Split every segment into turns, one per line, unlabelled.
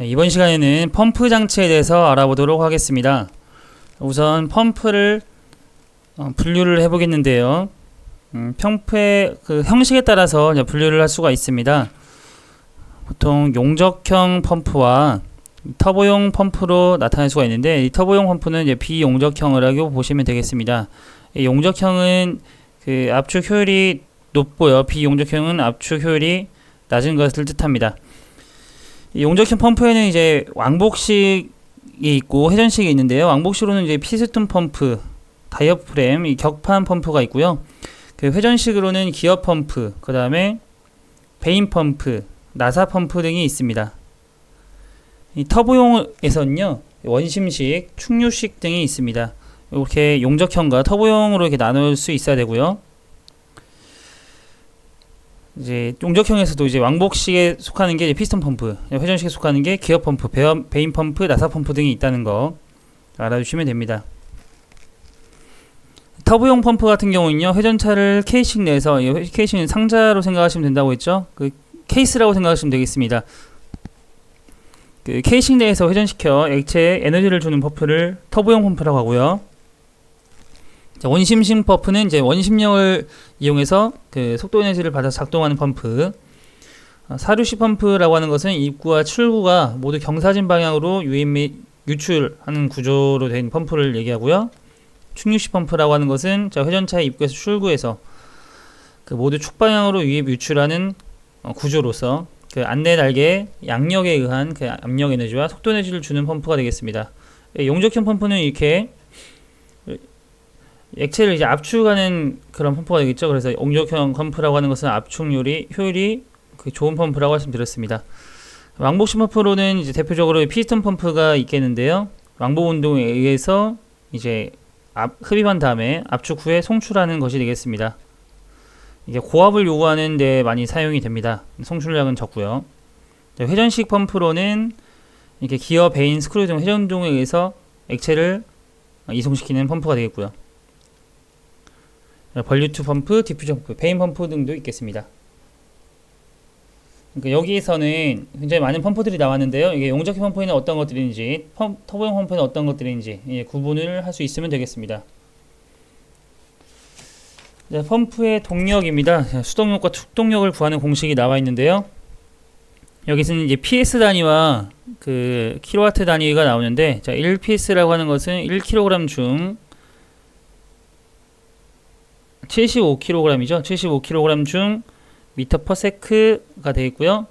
이번 시간에는 펌프 장치에 대해서 알아보도록 하겠습니다. 우선 펌프를 분류를 해보겠는데요. 펌프의 그 형식에 따라서 이제 분류를 할 수가 있습니다. 보통 용접형 펌프와 터보용 펌프로 나타낼 수가 있는데, 이 터보용 펌프는 이제 비용접형이라고 보시면 되겠습니다. 이 용접형은 그 압축 효율이 높고요, 비용접형은 압축 효율이 낮은 것을 뜻합니다. 이 용접형 펌프에는 이제 왕복식이 있고 회전식이 있는데요. 왕복식으로는 이제 피스톤 펌프, 다이어프램, 이 격판 펌프가 있고요. 그 회전식으로는 기어 펌프, 그 다음에 베인 펌프, 나사 펌프 등이 있습니다. 이 터보용에서는요, 원심식, 충류식 등이 있습니다. 이렇게 용접형과 터보용으로 이렇게 나눌 수 있어야 되고요. 이제 용접형에서도 이제 왕복식에 속하는 게 피스톤 펌프, 회전식에 속하는 게 기어 펌프, 베인 펌프, 나사 펌프 등이 있다는 거 알아주시면 됩니다. 터보용 펌프 같은 경우는요, 회전차를 케이싱 내에서, 케이싱은 상자로 생각하시면 된다고 했죠. 그 케이스라고 생각하시면 되겠습니다. 그 케이싱 내에서 회전시켜 액체에 에너지를 주는 펌프를 터보용 펌프라고 하고요. 원심식 펌프는 이제 원심력을 이용해서 그 속도 에너지를 받아서 작동하는 펌프. 사류식 펌프라고 하는 것은 입구와 출구가 모두 경사진 방향으로 유입 및 유출하는 구조로 된 펌프를 얘기하고요. 충류식 펌프라고 하는 것은 회전차의 입구에서 출구에서 그 모두 축방향으로 유입 유출하는 구조로서 그 안내 날개 양력에 의한 그 압력 에너지와 속도 에너지를 주는 펌프가 되겠습니다. 용접형 펌프는 이렇게 액체를 이제 압축하는 그런 펌프가 되겠죠. 그래서 용접형 펌프라고 하는 것은 압축률이 효율이 그 좋은 펌프라고 말씀드렸습니다. 왕복식 펌프로는 이제 대표적으로 피스톤 펌프가 있겠는데요. 왕복 운동에 의해서 이제 흡입한 다음에 압축 후에 송출하는 것이 되겠습니다. 이게 고압을 요구하는 데 많이 사용이 됩니다. 송출량은 적고요. 회전식 펌프로는 이렇게 기어, 베인, 스크류 등 회전동에 의해서 액체를 이송시키는 펌프가 되겠고요. 벌류트 펌프, 디퓨저 펌프, 베인 펌프 등도 있겠습니다. 그러니까 여기에서는 굉장히 많은 펌프들이 나왔는데요. 이게 용접형 펌프에는 어떤 것들인지, 터보용 펌프에는 어떤 것들인지 구분을 할 수 있으면 되겠습니다. 네, 펌프의 동력입니다. 수동력과 축동력을 구하는 공식이 나와 있는데요. 여기서는 이제 PS 단위와 그 킬로와트 단위가 나오는데, 자, 1PS라고 하는 것은 1kg 중 75kg이죠. 75kg 중 미터 퍼 세크가 되어 있고요.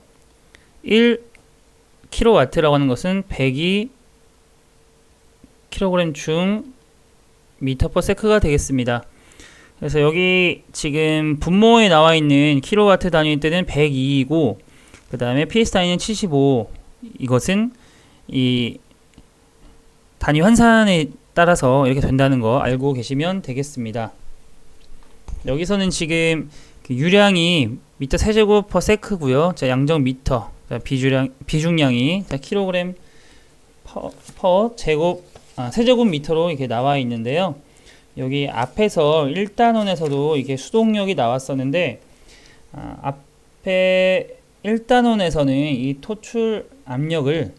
1kW라고 하는 것은 102kg 중 미터 퍼 세크가 되겠습니다. 그래서 여기 지금 분모에 나와 있는 킬로와트 단위 때는 102이고, 그 다음에 PS 단위는 75. 이것은 이 단위 환산에 따라서 이렇게 된다는 거 알고 계시면 되겠습니다. 여기서는 지금 그 유량이 미터 세제곱 퍼 세크고요. 자, 양정 미터, 자, 비중량이 자, 킬로그램 퍼 제곱 세제곱 미터로 이렇게 나와 있는데요. 여기 앞에서 1단원에서도 이게 수동력이 나왔었는데, 앞에 1단원에서는 이 토출 압력을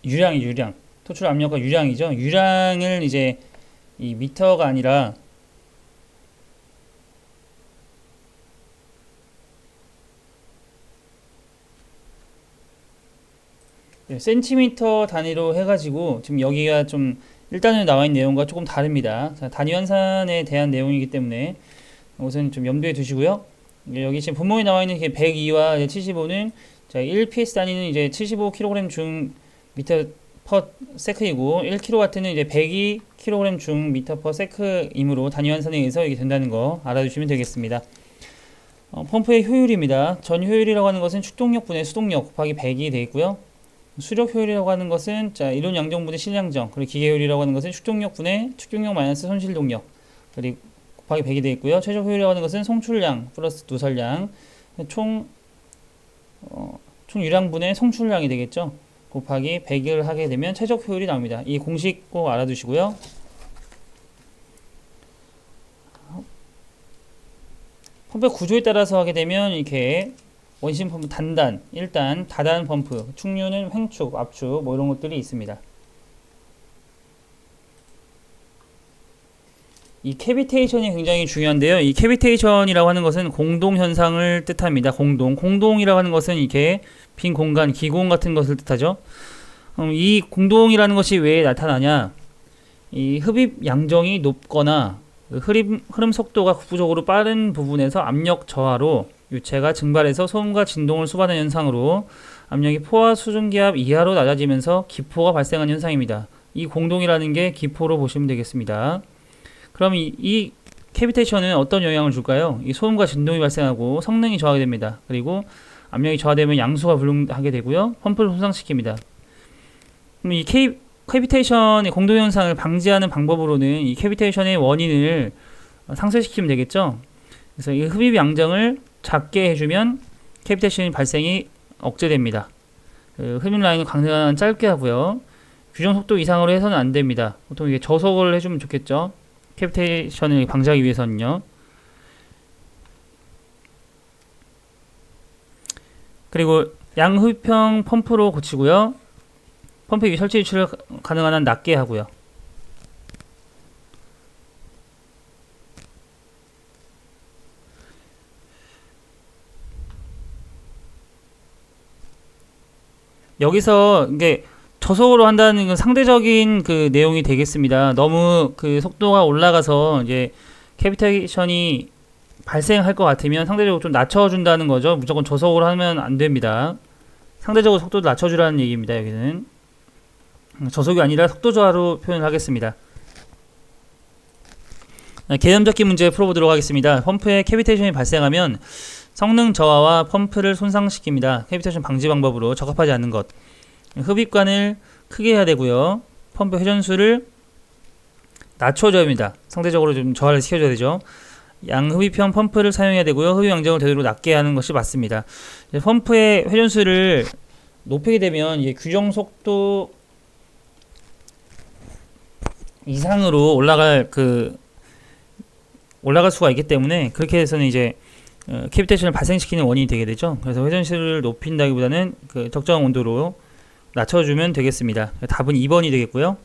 유량 토출 압력과 유량이죠. 유량을 이제 이 미터가 아니라 센티미터 단위로 해가지고, 지금 여기가 좀 1단원에 나와 있는 내용과 조금 다릅니다. 자, 단위 환산에 대한 내용이기 때문에 우선 좀 염두에 두시고요. 여기 지금 분모에 나와 있는 102와 75는 자, 1PS 단위는 이제 75kg 중 미터 퍼 세크이고, 1kW는 이제 102kg 중 미터 퍼 세크이므로 단위 환산에 의해서 이게 된다는 거 알아두시면 되겠습니다. 펌프의 효율입니다. 전 효율이라고 하는 것은 축동력분의 수동력 곱하기 100이 되어 있고요. 수력 효율이라고 하는 것은 자, 이론 양정분의 실량정, 그리고 기계 효율이라고 하는 것은 축동력분의 축동력 마이너스 손실동력, 그리고 곱하기 100이 되어 있고요. 최적 효율이라고 하는 것은 송출량 플러스 누설량, 총 유량분의 송출량이 되겠죠. 곱하기 100을 하게 되면 최적 효율이 나옵니다. 이 공식 꼭 알아두시고요. 펌프의 구조에 따라서 하게 되면 이렇게 원심 펌프 단단, 1단, 다단 펌프, 충류는 횡축, 압축 뭐 이런 것들이 있습니다. 이 캐비테이션이 굉장히 중요한데요. 이 캐비테이션이라고 하는 것은 공동 현상을 뜻합니다. 공동이라고 하는 것은 이렇게 빈 공간, 기공 같은 것을 뜻하죠. 이 공동이라는 것이 왜 나타나냐? 이 흡입 양정이 높거나 흐름 속도가 국부적으로 빠른 부분에서 압력 저하로 유체가 증발해서 소음과 진동을 수반하는 현상으로 압력이 포화 수증기압 이하로 낮아지면서 기포가 발생하는 현상입니다. 이 공동이라는 게 기포로 보시면 되겠습니다. 그럼 이 캐비테이션은 어떤 영향을 줄까요? 이 소음과 진동이 발생하고 성능이 저하게 됩니다. 그리고 압력이 저하되면 양수가 불능하게 되고요. 펌프를 손상시킵니다. 그럼 이 캐비테이션의 공동현상을 방지하는 방법으로는 이 캐비테이션의 원인을 상쇄시키면 되겠죠. 그래서 이 흡입 양정을 작게 해주면 캐비테이션 발생이 억제됩니다. 흡입 라인은 강력한 짧게 하고요. 규정 속도 이상으로 해서는 안 됩니다. 보통 이게 저속을 해주면 좋겠죠. 캐비테이션을 방지하기 위해서는요. 그리고 양흡입형 펌프로 고치고요. 펌프 위 설치 위치를 가능한 한 낮게 하고요. 여기서 이게 저속으로 한다는 건 상대적인 그 내용이 되겠습니다. 너무 그 속도가 올라가서 이제 캐비테이션이 발생할 것 같으면 상대적으로 좀 낮춰준다는 거죠. 무조건 저속으로 하면 안 됩니다. 상대적으로 속도를 낮춰주라는 얘기입니다. 여기는 저속이 아니라 속도 저하로 표현을 하겠습니다. 개념 잡기 문제 풀어보도록 하겠습니다. 펌프에 캐비테이션이 발생하면 성능 저하와 펌프를 손상시킵니다. 캐비테이션 방지 방법으로 적합하지 않은 것. 흡입관을 크게 해야 되고요. 펌프 회전수를 낮춰줘야 합니다. 상대적으로 좀 저하를 시켜줘야 되죠. 양흡입형 펌프를 사용해야 되고요. 흡입 양정을 되도록 낮게 하는 것이 맞습니다. 펌프의 회전수를 높이게 되면 이게 규정 속도 이상으로 올라갈 수가 있기 때문에 그렇게 해서는 이제 캐비테이션을 발생시키는 원인이 되게 되죠. 그래서 회전수를 높인다기보다는 그 적정 온도로 낮춰주면 되겠습니다. 답은 2번이 되겠고요.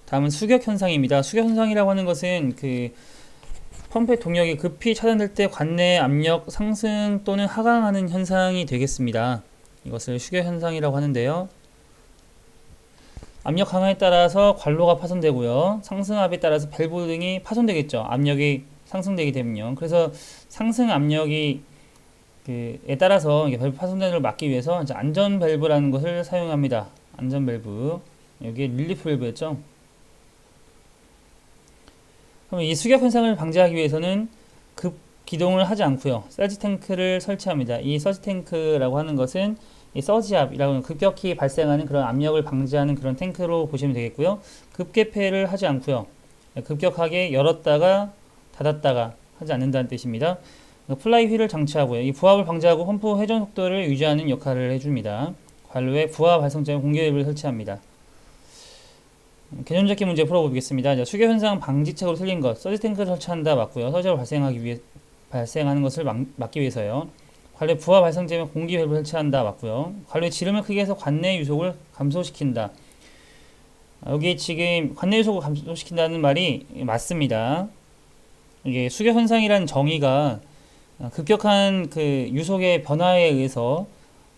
다음은 수격 현상입니다. 수격 현상이라고 하는 것은 그 펌프의 동력이 급히 차단될 때 관내 압력 상승 또는 하강하는 현상이 되겠습니다. 이것을 수격 현상이라고 하는데요. 압력 강화에 따라서 관로가 파손되고요. 상승압에 따라서 밸브 등이 파손되겠죠. 압력이 상승되게 되면요. 그래서 상승 압력이 에 따라서 밸브 파손되는 걸 막기 위해서 이제 안전 밸브라는 것을 사용합니다. 안전 밸브. 여기에 릴리프 밸브였죠. 그럼 이 수격 현상을 방지하기 위해서는 급 기동을 하지 않고요. 서지 탱크를 설치합니다. 이 서지 탱크라고 하는 것은 이 서지압이라고 하는 급격히 발생하는 그런 압력을 방지하는 그런 탱크로 보시면 되겠고요. 급개폐를 하지 않고요. 급격하게 열었다가 닫았다가 하지 않는다는 뜻입니다. 플라이 휠을 장치하고요. 이 부하를 방지하고 펌프 회전 속도를 유지하는 역할을 해줍니다. 관로에 부하 발생점에 공기압을 설치합니다. 개념 잡기 문제 풀어보겠습니다. 수격 현상 방지책으로 틀린 것. 서지 탱크를 설치한다 맞고요. 서지압을 발생하는 것을 막기 위해서요. 관로에 부하 발생점에 공기 밸브를 설치한다 맞고요. 관로에 지름을 크게 해서 관내 유속을 감소시킨다. 여기 지금 관내 유속을 감소시킨다는 말이 맞습니다. 이게 수격 현상이라는 정의가 급격한 그 유속의 변화에 의해서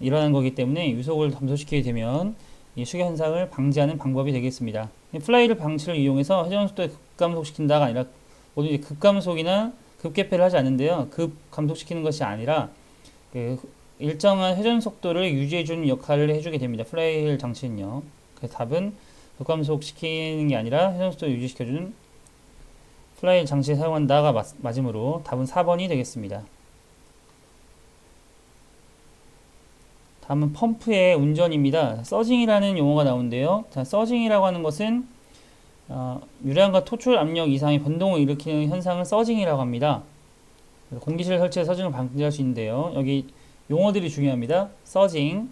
일어나는 거기 때문에 유속을 감소시키게 되면 이 수격 현상을 방지하는 방법이 되겠습니다. 플라이를 방치를 이용해서 회전 속도를 급감속시킨다가 아니라 모두 급감속이나 급개폐를 하지 않는데요. 급감속시키는 것이 아니라 그 일정한 회전 속도를 유지해주는 역할을 해주게 됩니다. 플라이 휠 장치는요. 그래서 답은 급감속시키는 게 아니라 회전 속도를 유지시켜주는 플라이 휠 장치에 사용한다가 맞으므로 답은 4번이 되겠습니다. 다음은 펌프의 운전입니다. 서징이라는 용어가 나오는데요. 자, 서징이라고 하는 것은 유량과 토출 압력 이상의 변동을 일으키는 현상을 서징이라고 합니다. 공기실 설치에 서징을 방지할 수 있는데요. 여기 용어들이 중요합니다. 서징.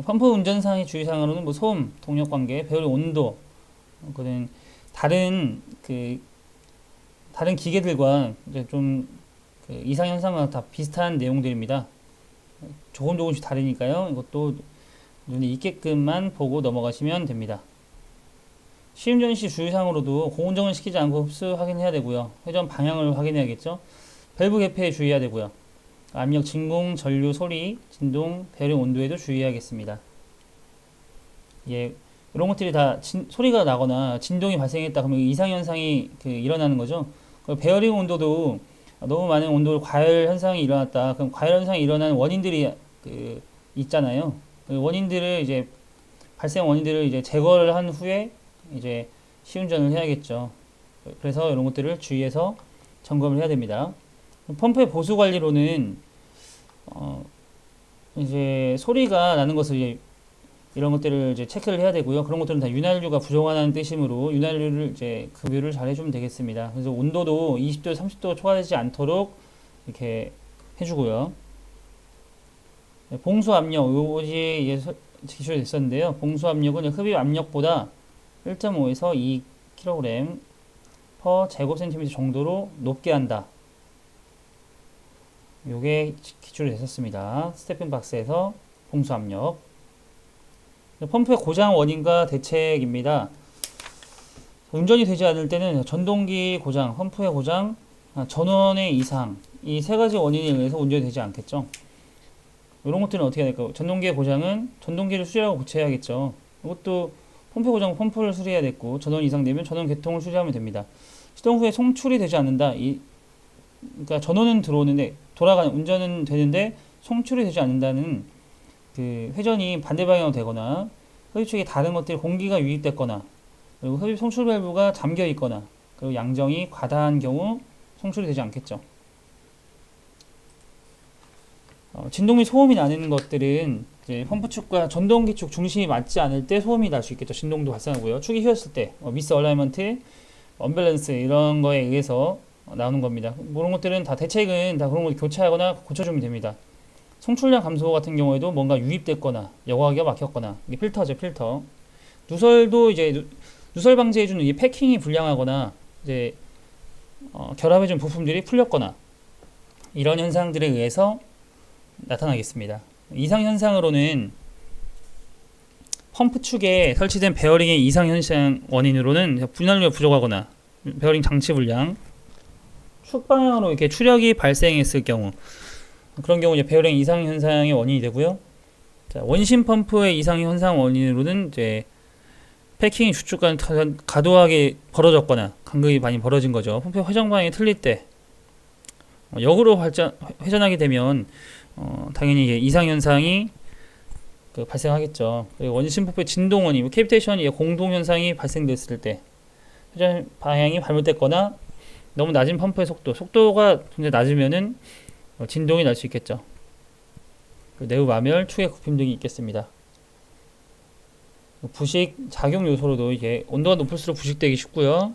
펌프 운전상의 주의사항으로는 뭐 소음, 동력 관계, 배율 온도, 다른 기계들과 이제 좀 그 이상 현상과 다 비슷한 내용들입니다. 조금씩 다르니까요. 이것도 눈에 익게끔만 보고 넘어가시면 됩니다. 시음전시 주의사항으로도 고온정을 시키지 않고 흡수 확인해야 되고요. 회전 방향을 확인해야겠죠. 밸브 개폐에 주의해야 되고요. 압력, 진공, 전류, 소리, 진동, 배열 온도에도 주의해야겠습니다. 예, 이런 것들이 다 소리가 나거나 진동이 발생했다 그러면 이상현상이 일어나는 거죠. 베어링 온도도 너무 많은 온도 과열 현상이 일어났다. 그럼 과열 현상이 일어나는 원인들이 있잖아요. 그 원인들을 이제 발생 원인들을 이제 제거를 한 후에 이제 시운전을 해야겠죠. 그래서 이런 것들을 주의해서 점검을 해야 됩니다. 펌프의 보수 관리로는 이제 소리가 나는 것을 이제 이런 것들을 이제 체크를 해야 되고요. 그런 것들은 다 윤활유가 부족하다는 뜻이므로 윤활유를 이제 급유를 잘 해주면 되겠습니다. 그래서 온도도 20도, 30도 초과되지 않도록 이렇게 해주고요. 봉수 압력, 이것이 기술이 됐었는데요. 봉수 압력은 흡입 압력보다 1.5에서 2kg per 제곱센티미터 정도로 높게 한다. 요게 기출이 됐었습니다. 스테픈 박스에서 봉수 압력. 펌프의 고장 원인과 대책입니다. 운전이 되지 않을 때는 전동기 고장, 펌프의 고장, 전원의 이상, 이 세 가지 원인에 의해서 운전이 되지 않겠죠. 이런 것들은 어떻게 해야 될까요? 전동기의 고장은 전동기를 수리하고 교체해야겠죠. 이것도 펌프 고장, 펌프를 수리해야 됐고, 전원 이상 되면 전원 개통을 수리하면 됩니다. 시동 후에 송출이 되지 않는다. 그러니까 전원은 들어오는데 운전은 되는데 송출이 되지 않는다는 그 회전이 반대 방향으로 되거나 흡입 쪽에 다른 것들이 공기가 유입됐거나 그리고 흡입 송출 밸브가 잠겨 있거나 그리고 양정이 과다한 경우 송출이 되지 않겠죠. 진동 및 소음이 나는 것들은 이제 펌프 축과 전동기 축 중심이 맞지 않을 때 소음이 날 수 있겠죠. 진동도 발생하고요. 축이 휘었을 때 미스 얼라이먼트, 언밸런스 이런 거에 의해서 나오는 겁니다. 그런 것들은 다 대책은 다 그런 걸 교체하거나 고쳐주면 됩니다. 송출량 감소 같은 경우에도 뭔가 유입됐거나 여과기가 막혔거나 이게 필터죠, 필터. 누설도 이제 누설 방지해주는 이 패킹이 불량하거나 이제 결합해준 부품들이 풀렸거나 이런 현상들에 의해서 나타나겠습니다. 이상 현상으로는 펌프 축에 설치된 베어링의 이상 현상 원인으로는 분할류가 부족하거나 베어링 장치 불량, 축 방향으로 이렇게 추력이 발생했을 경우 그런 경우 이제 베어링 이상 현상의 원인이 되고요. 자, 원심 펌프의 이상 현상 원인으로는 이제 패킹이 주축간 과도하게 벌어졌거나 간극이 많이 벌어진 거죠. 펌프 회전 방향이 틀릴 때 역으로 회전하게 되면 당연히 이상 현상이 발생하겠죠. 그리고 원심 펌프의 진동 원인, 캐비테이션 공동 현상이 발생됐을 때 회전 방향이 잘못됐거나 너무 낮은 펌프의 속도가 굉장히 낮으면은 진동이 날 수 있겠죠. 내부 마멸, 축의 굽힘 등이 있겠습니다. 부식 작용 요소로도 이게 온도가 높을수록 부식되기 쉽고요.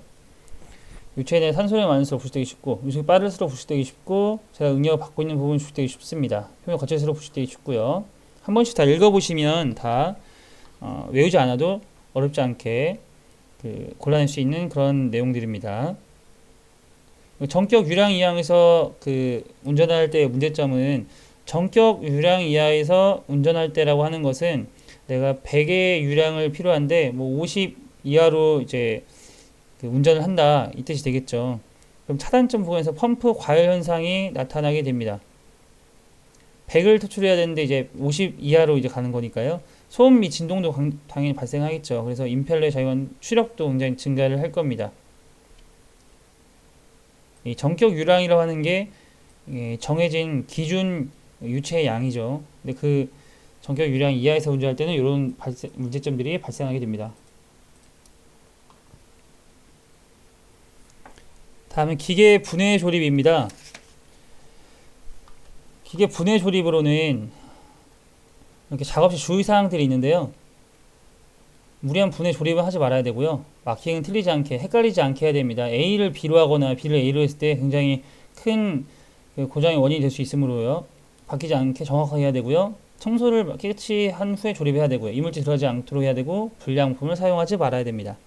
유체 내 산소량이 많을수록 부식되기 쉽고, 유속이 빠를수록 부식되기 쉽고, 제가 응력을 받고 있는 부분이 부식되기 쉽습니다. 표면 거칠수록 부식되기 쉽고요. 한 번씩 다 읽어보시면 다 외우지 않아도 어렵지 않게 골라낼 수 있는 그런 내용들입니다. 전격 유량 이하에서 운전할 때의 문제점은 전격 유량 이하에서 운전할 때라고 하는 것은 내가 100의 유량을 필요한데 뭐 50 이하로 이제 운전을 한다 이 뜻이 되겠죠. 그럼 차단점 부분에서 펌프 과열 현상이 나타나게 됩니다. 100을 토출해야 되는데 이제 50 이하로 이제 가는 거니까요. 소음 및 진동도 당연히 발생하겠죠. 그래서 임펠러의 자유한 추력도 굉장히 증가를 할 겁니다. 이 전격 유량이라고 하는 게 정해진 기준 유체의 양이죠. 근데 그 전격 유량 이하에서 운전할 때는 이런 문제점들이 발생하게 됩니다. 다음은 기계 분해 조립입니다. 기계 분해 조립으로는 이렇게 작업실 주의사항들이 있는데요. 무리한 분해 조립은 하지 말아야 되고요. 마킹은 틀리지 않게, 헷갈리지 않게 해야 됩니다. A를 B로 하거나 B를 A로 했을 때 굉장히 큰 고장의 원인이 될 수 있으므로요. 바뀌지 않게 정확하게 해야 되고요. 청소를 깨끗이 한 후에 조립해야 되고요. 이물질 들어가지 않도록 해야 되고 불량품을 사용하지 말아야 됩니다.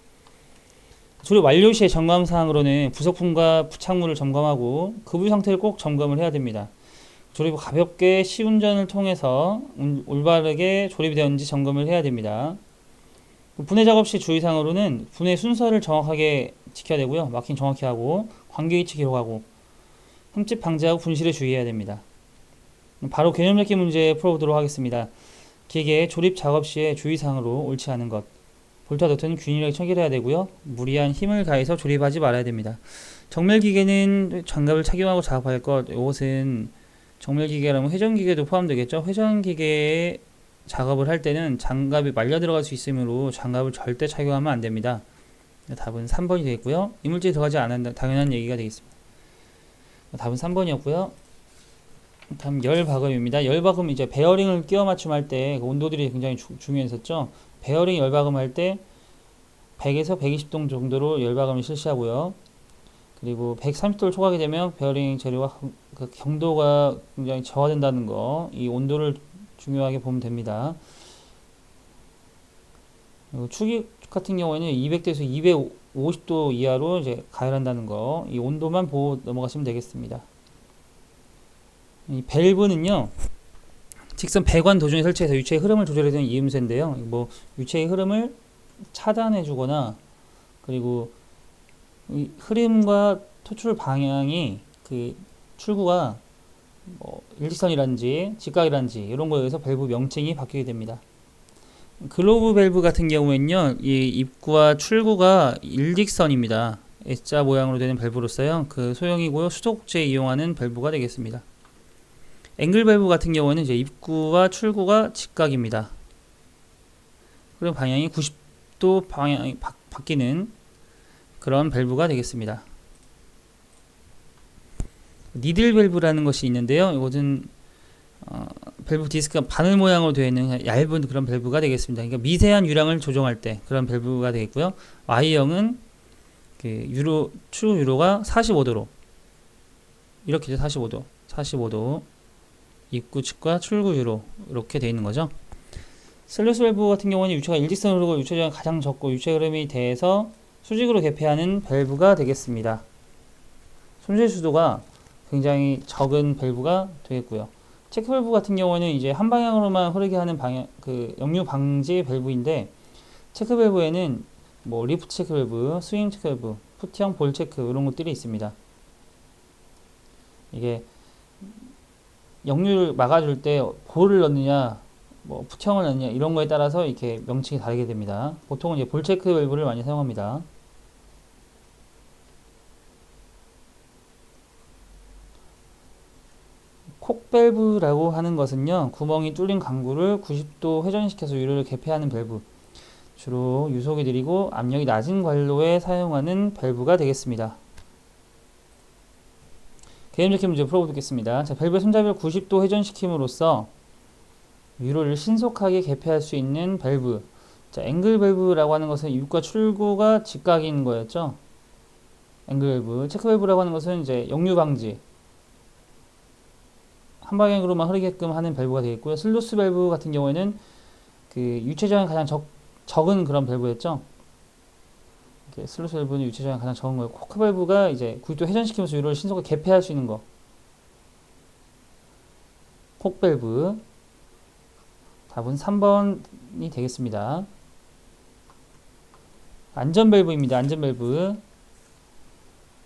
조립 완료 시의 점검 사항으로는 부속품과 부착물을 점검하고 급유 상태를 꼭 점검을 해야 됩니다. 조립 후 가볍게 시운전을 통해서 올바르게 조립이 되었는지 점검을 해야 됩니다. 분해 작업 시 주의사항으로는 분해 순서를 정확하게 지켜야 되고요. 마킹 정확히 하고 관계 위치 기록하고 흠집 방지하고 분실에 주의해야 됩니다. 바로 개념 잡기 문제 풀어보도록 하겠습니다. 기계 조립 작업 시에 주의사항으로 옳지 않은 것. 볼트와 너트는 균일하게 체결해야 되고요. 무리한 힘을 가해서 조립하지 말아야 됩니다. 정밀기계는 장갑을 착용하고 작업할 것. 이것은 정밀기계라면 회전기계도 포함되겠죠. 회전기계에 작업을 할 때는 장갑이 말려 들어갈 수 있으므로 장갑을 절대 착용하면 안 됩니다. 답은 3번이 되겠고요. 이물질이 들어가지 않는다. 당연한 얘기가 되겠습니다. 답은 3번이었고요. 다음 열박음입니다. 열박음 이제 베어링을 끼워 맞춤할 때 온도들이 굉장히 중요했었죠. 베어링 열박음할 때 100에서 120도 정도로 열박음을 실시하고요. 그리고 130도를 초과하게 되면 베어링 재료가 그 경도가 굉장히 저하된다는 거, 이 온도를 중요하게 보면 됩니다. 그리고 축입 같은 경우에는 200도에서 250도 이하로 이제 가열한다는 거, 이 온도만 보고 넘어가시면 되겠습니다. 이 밸브는요, 직선 배관 도중에 설치해서 유체의 흐름을 조절해주는 이음새인데요. 뭐 유체의 흐름을 차단해주거나 그리고 이 흐름과 토출 방향이 그 출구가 뭐 일직선이란지 직각이란지 이런 거에 의해서 밸브 명칭이 바뀌게 됩니다. 글로브 밸브 같은 경우에는요, 이 입구와 출구가 일직선입니다. S자 모양으로 되는 밸브로서요, 그 소형이고요, 수도꼭지에 이용하는 밸브가 되겠습니다. 앵글 밸브 같은 경우에는 이제 입구와 출구가 직각입니다. 그리고 방향이 90도 방향이 바뀌는 그런 밸브가 되겠습니다. 니들 밸브라는 것이 있는데요. 이것은 밸브 디스크가 바늘 모양으로 되어 있는 얇은 그런 밸브가 되겠습니다. 그러니까 미세한 유량을 조정할 때 그런 밸브가 되겠고요. Y형은 그 추 유로가 45도로 이렇게 45도 입구 측과 출구 유로 이렇게 되어 있는 거죠. 셀루스 밸브 같은 경우는 유체가 일직선으로 흐르고 유체적이 가장 적고 유체 흐름이 대해서 수직으로 개폐하는 밸브가 되겠습니다. 손실 수도가 굉장히 적은 밸브가 되겠고요. 체크 밸브 같은 경우는 이제 한 방향으로만 흐르게 하는 그 역류 방지 밸브인데, 체크 밸브에는 뭐 리프트 체크 밸브, 스윙 체크 밸브, 풋형 볼 체크 이런 것들이 있습니다. 이게 역류를 막아줄 때 볼을 넣느냐, 뭐 풋형을 넣느냐 이런 거에 따라서 이렇게 명칭이 다르게 됩니다. 보통은 이제 볼 체크 밸브를 많이 사용합니다. 콕 밸브라고 하는 것은요, 구멍이 뚫린 강구를 90도 회전시켜서 유로를 개폐하는 밸브, 주로 유속이 느리고 압력이 낮은 관로에 사용하는 밸브가 되겠습니다. 개념적인 문제 풀어보겠습니다. 자, 밸브의 손잡이를 90도 회전시킴으로써 유로를 신속하게 개폐할 수 있는 밸브. 자, 앵글 밸브라고 하는 것은 입구와 출구가 직각인 거였죠. 앵글 밸브. 체크 밸브라고 하는 것은 이제 역류 방지, 한 방향으로만 흐르게끔 하는 밸브가 되겠고요. 슬루스 밸브 같은 경우에는 그 유체적인 가장 적은 그런 밸브였죠. 슬루스 밸브는 유체적인 가장 적은 거예요. 코크 밸브가 이제 90도 회전시키면서 유로를 신속하게 개폐할 수 있는 거. 콕 밸브. 답은 3번이 되겠습니다. 안전 밸브입니다. 안전 밸브.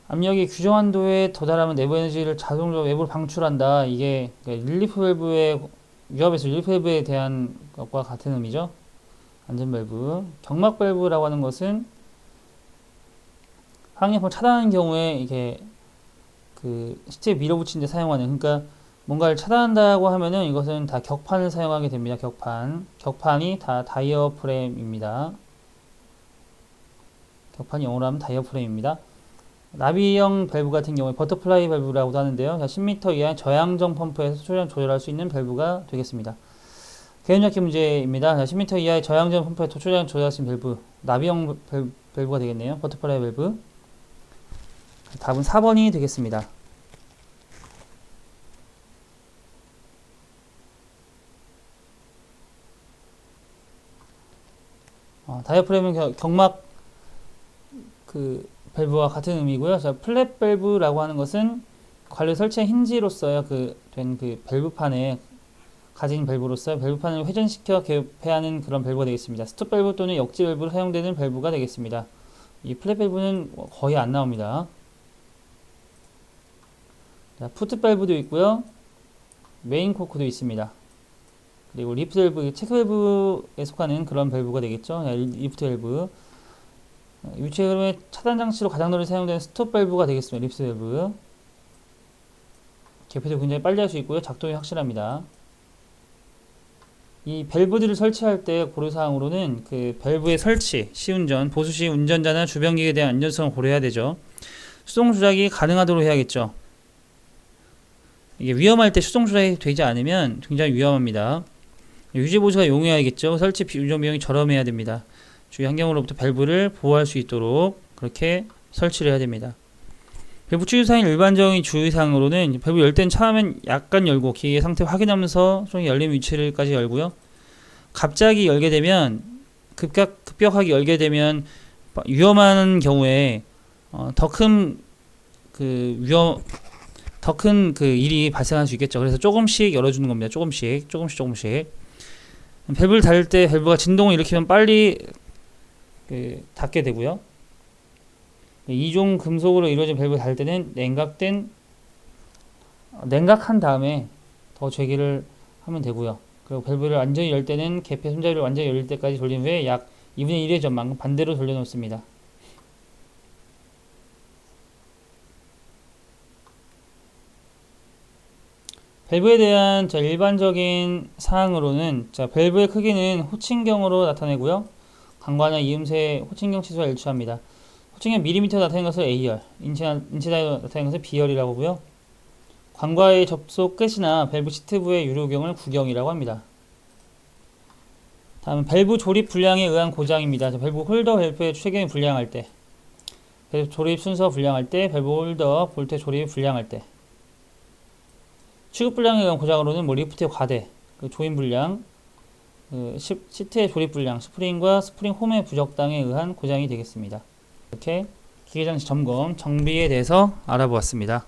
압력이 규정 한도에 도달하면 내부 에너지를 자동적으로 외부로 방출한다. 이게 릴리프 밸브의 위협에서 릴리프 밸브에 대한 것과 같은 의미죠. 안전 밸브. 경막 밸브라고 하는 것은 항력을 차단하는 경우에 이게 그 시트에 밀어붙이는 데 사용하는, 그러니까 뭔가를 차단한다고 하면은 이것은 다 격판을 사용하게 됩니다. 격판이 다 다이어프램입니다. 격판이 영어로 하면 다이어프램입니다. 나비형 밸브 같은 경우에 버터플라이 밸브라고도 하는데요. 10m 이하의 저양정 펌프에서 소량 조절할 수 있는 밸브가 되겠습니다. 개념잡기 문제입니다. 10m 이하의 저양정 펌프에 소량 조절할 수 있는 밸브, 나비형 밸브가 되겠네요. 버터플라이 밸브. 답은 4번이 되겠습니다. 다이어프램은 경막 그 밸브와 같은 의미고요. 자, 플랫 밸브라고 하는 것은 관리 설치한 힌지로서요, 된 그 밸브판에 가진 밸브로서 밸브판을 회전시켜 개폐하는 그런 밸브가 되겠습니다. 스톱 밸브 또는 역지 밸브로 사용되는 밸브가 되겠습니다. 이 플랫 밸브는 거의 안 나옵니다. 자, 푸트 밸브도 있고요. 메인 코크도 있습니다. 그리고 리프트 밸브, 체크 밸브에 속하는 그런 밸브가 되겠죠. 리프트 밸브. 유체 흐름의 차단 장치로 가장 널리 사용되는 스톱 밸브가 되겠습니다. 리프트 밸브. 개폐도 굉장히 빨리 할 수 있고요. 작동이 확실합니다. 이 밸브들을 설치할 때 고려사항으로는 그 밸브의 설치, 시운전, 보수 시 운전자나 주변기기에 대한 안전성을 고려해야 되죠. 수동 조작이 가능하도록 해야겠죠. 이게 위험할 때 수동 조작이 되지 않으면 굉장히 위험합니다. 유지 보수가 용이해야겠죠. 설치 운전 비용이 저렴해야 됩니다. 주위 환경으로부터 밸브를 보호할 수 있도록 그렇게 설치를 해야 됩니다. 밸브 주의사항 일반적인 주의사항으로는 밸브 열 때는 처음엔 약간 열고 기계 상태 확인하면서 좀 열림 위치를까지 열고요. 갑자기 열게 되면 급격하게 열게 되면 위험한 경우에 더 큰 그 일이 발생할 수 있겠죠. 그래서 조금씩 열어주는 겁니다. 조금씩. 밸브를 닫을 때 밸브가 진동을 일으키면 빨리 닫게 되고요. 이종 금속으로 이루어진 밸브를 닫을 때는 냉각한 다음에 더 재기를 하면 되고요. 그리고 밸브를 완전히 열 때는 개폐 손잡이를 완전히 열릴 때까지 돌린 후에 약 2분의 1의 전만큼 반대로 돌려놓습니다. 밸브에 대한 일반적인 사항으로는 밸브의 크기는 호칭경으로 나타내고요. 강과나 이음새 호칭경 치수가 일치합니다. 호칭경 밀리미터 나타낸 것을 A열, 인치 단위로 나타낸 것을 B열이라고 하고요. 관과의 접속 끝이나 밸브 시트부의 유료경을 구경이라고 합니다. 다음은 밸브 조립 불량에 의한 고장입니다. 밸브 홀더 밸브의 최경이 불량할 때, 밸브 조립 순서 불량할 때, 밸브 홀더 볼트 조립 불량할 때. 취급 불량에 의한 고장으로는 리프트의 과대, 조임 불량, 시트의 조립 불량, 스프링과 스프링 홈의 부적당에 의한 고장이 되겠습니다. 이렇게 기계장치 점검, 정비에 대해서 알아보았습니다.